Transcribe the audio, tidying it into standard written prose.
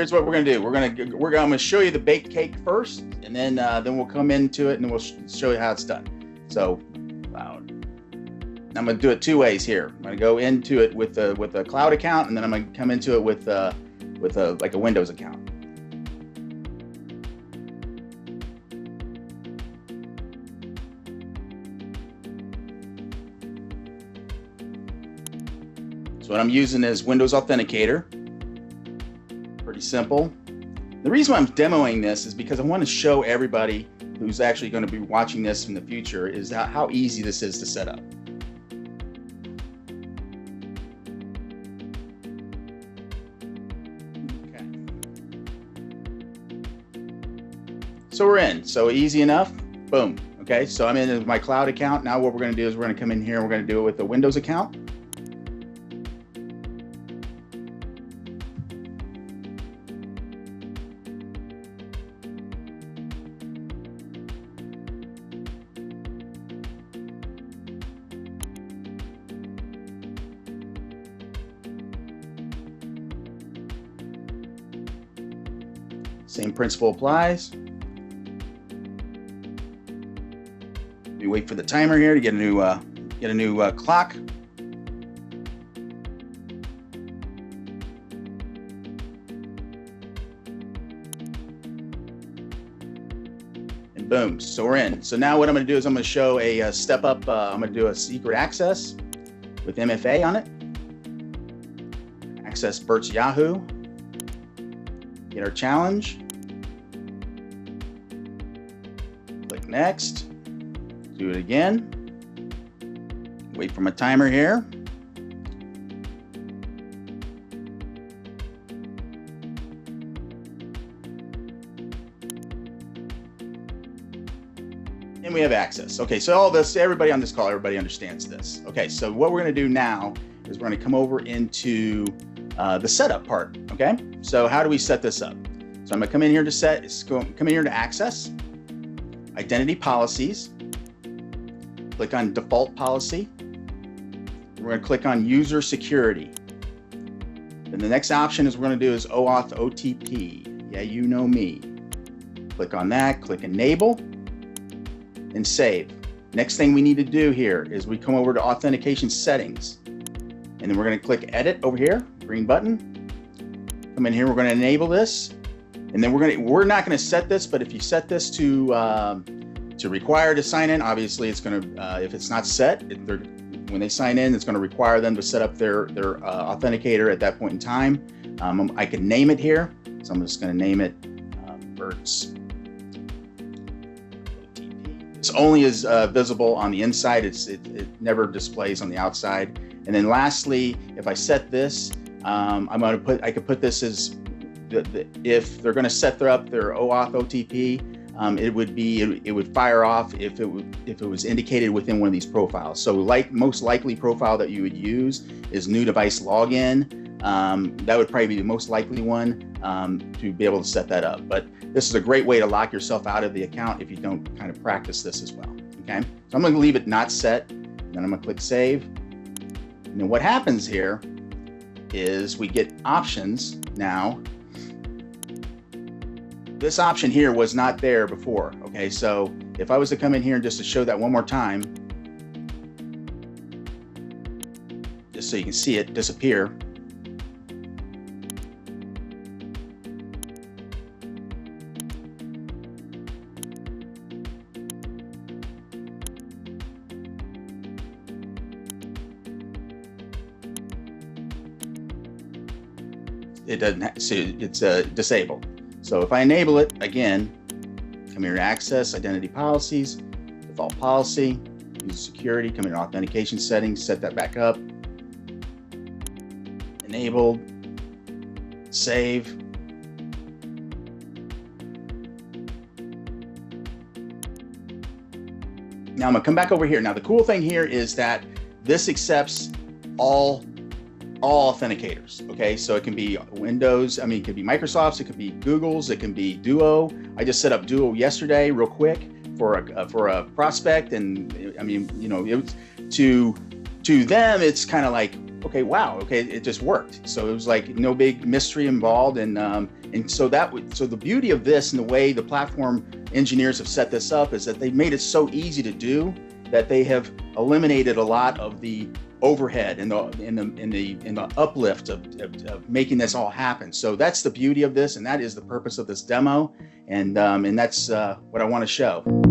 here's what we're gonna do. I'm gonna show you the baked cake first, and then we'll come into it and we'll show you how it's done. So I'm gonna do it two ways here. I'm gonna go into it with a cloud account, and then I'm gonna come into it with a Windows account. So what I'm using is Windows Authenticator. Pretty simple. The reason why I'm demoing this is because I want to show everybody who's actually going to be watching this in the future is how easy this is to set up. Okay. So we're in. So easy enough. Boom. Okay. So I'm in my cloud account. Now what we're going to do is we're going to come in here and we're going to do it with the Windows account. Same principle applies. We wait for the timer here to get a new clock. And boom, so we're in. So now what I'm going to do is I'm going to show a step up. I'm going to do a secret access with MFA on it. Access Bert's Yahoo. Get our challenge. Click next. Do it again. Wait for my timer here. And we have access. Okay, so all this, everybody on this call, everybody understands this. Okay, so what we're going to do now is we're going to come over into the setup part. Okay, so how do we set this up? So I'm going to come in here to come in here to access, identity policies, click on default policy. We're going to click on user security. Then the next option is we're going to do is OAuth OTP. Yeah, you know me. Click on that, click enable, and save. Next thing we need to do here is we come over to authentication settings, and then we're going to click edit over here, green button. Come in here, we're going to enable this, and then we're not going to set this, but if you set this to require to sign in, obviously it's going to if it's not set, when they sign in, it's going to require them to set up their authenticator at that point in time. I can name it here, so I'm just going to name it Bert's. This only is visible on the inside. It never displays on the outside. And then lastly, if I set this, I could put this as if they're going to set up their OAuth OTP, it would fire off if it was indicated within one of these profiles. So most likely profile that you would use is new device login. That would probably be the most likely one to be able to set that up. But this is a great way to lock yourself out of the account if you don't kind of practice this as well. Okay, so I'm going to leave it not set, and then I'm going to click save. And then what happens here is we get options now. This option here was not there before. Okay, so if I was to come in here and just to show that one more time, just so you can see it disappear. It doesn't see, it's disabled. So if I enable it again, come here to access, identity policies, default policy, user security, come here to authentication settings, set that back up, enabled, save. Now I'm gonna come back over here. Now the cool thing here is that this accepts all authenticators. Okay, so it can be Windows, it could be Microsoft's, it could be Google's, it can be Duo. I just set up Duo yesterday real quick for a prospect, and it was to them it's kind of like okay, wow, okay, it just worked. So it was like no big mystery involved, and so the beauty of this and the way the platform engineers have set this up is that they've made it so easy to do that they have eliminated a lot of the overhead and the uplift of making this all happen. So that's the beauty of this, and that is the purpose of this demo, and that's what I want to show.